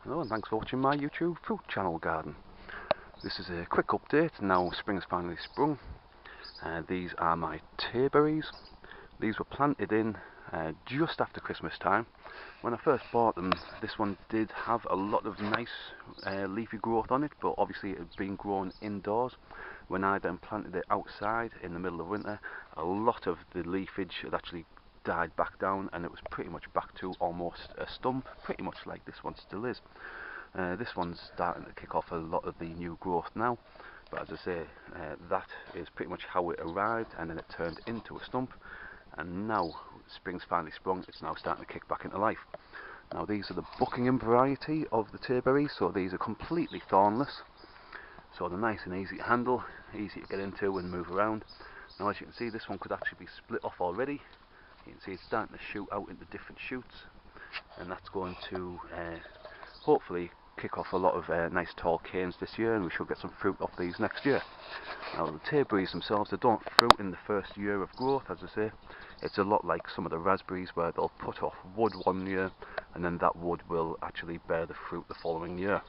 Hello and thanks for watching my YouTube fruit channel garden. This is a quick update. Now spring has finally sprung. These are my Tayberries. These were planted in just after Christmas time. When I first bought them, this one did have a lot of nice leafy growth on it, but obviously it had been grown indoors. When I then planted it outside in the middle of winter, a lot of the leafage had actually died back down and it was pretty much back to almost a stump, pretty much like this one still is. This one's starting to kick off a lot of the new growth now, but as I say, that is pretty much how it arrived, and then it turned into a stump, and now spring's finally sprung. It's now starting to kick back into life. Now these are the Buckingham variety of the Tayberry, so these are completely thornless, so they're nice and easy to handle, easy to get into and move around. Now as you can see, this one could actually be split off already. You can see it's starting to shoot out into different shoots, and that's going to hopefully kick off a lot of nice tall canes this year, and we should get some fruit off these next year. Now the Tayberries themselves, they don't fruit in the first year of growth, as I say. It's a lot like some of the raspberries where they'll put off wood one year and then that wood will actually bear the fruit the following year.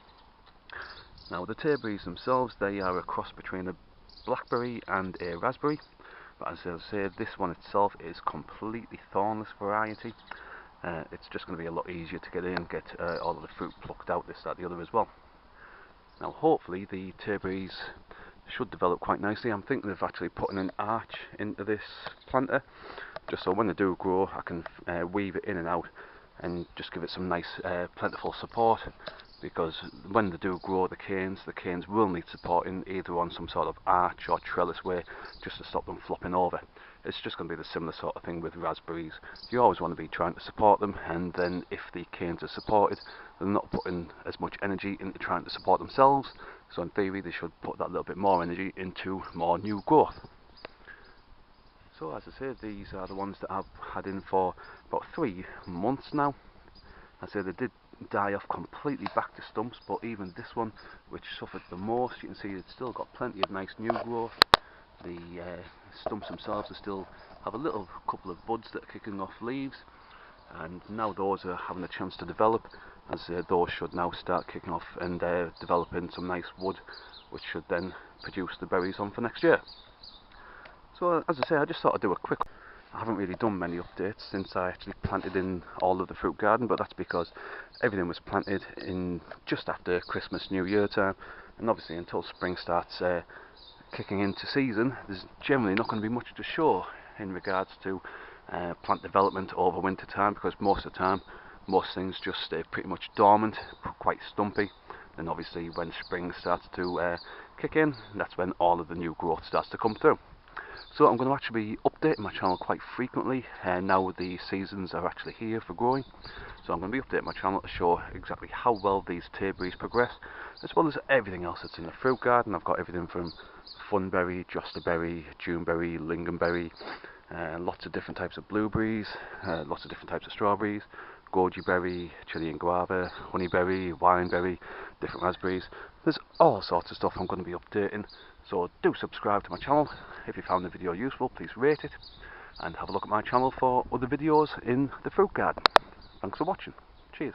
Now the Tayberries themselves, they are a cross between a blackberry and a raspberry. But as I say, this one itself is completely thornless variety. It's just going to be a lot easier to get in, get all of the fruit plucked out, this, that, the other as well. Now hopefully the Tayberries should develop quite nicely. I'm thinking of actually putting an arch into this planter, just so when they do grow I can weave it in and out and just give it some nice plentiful support, because when they do grow the canes will need supporting either on some sort of arch or trellis way, just to stop them flopping over. It's just going to be the similar sort of thing with raspberries. You always want to be trying to support them, and then if the canes are supported, they're not putting as much energy into trying to support themselves, so in theory they should put that little bit more energy into more new growth. So as I say, these are the ones that I've had in for about 3 months now. I say they did die off completely back to stumps, but even this one, which suffered the most, you can see it's still got plenty of nice new growth. The stumps themselves still have a little couple of buds that are kicking off leaves, and now those are having a chance to develop, as those should now start kicking off and developing some nice wood, which should then produce the berries on for next year. So as I say, I just thought I'd do a quick. I haven't really done many updates since I actually planted in all of the fruit garden, but that's because everything was planted in just after Christmas, New Year time, and obviously until spring starts kicking into season, there's generally not going to be much to show in regards to plant development over winter time, because most of the time most things just stay pretty much dormant, quite stumpy. Then obviously when spring starts to kick in, that's when all of the new growth starts to come through. So I'm going to actually be updating my channel quite frequently now the seasons are actually here for growing. So I'm going to be updating my channel to show exactly how well these Tayberries progress, as well as everything else that's in the fruit garden. I've got everything from funberry, josterberry, juneberry, lingonberry, lots of different types of blueberries, lots of different types of strawberries, goji berry, Chilean guava, honeyberry, wineberry, different raspberries. There's all sorts of stuff I'm going to be updating, so do subscribe to my channel. If you found the video useful, please rate it, and have a look at my channel for other videos in the fruit garden. Thanks for watching. Cheers.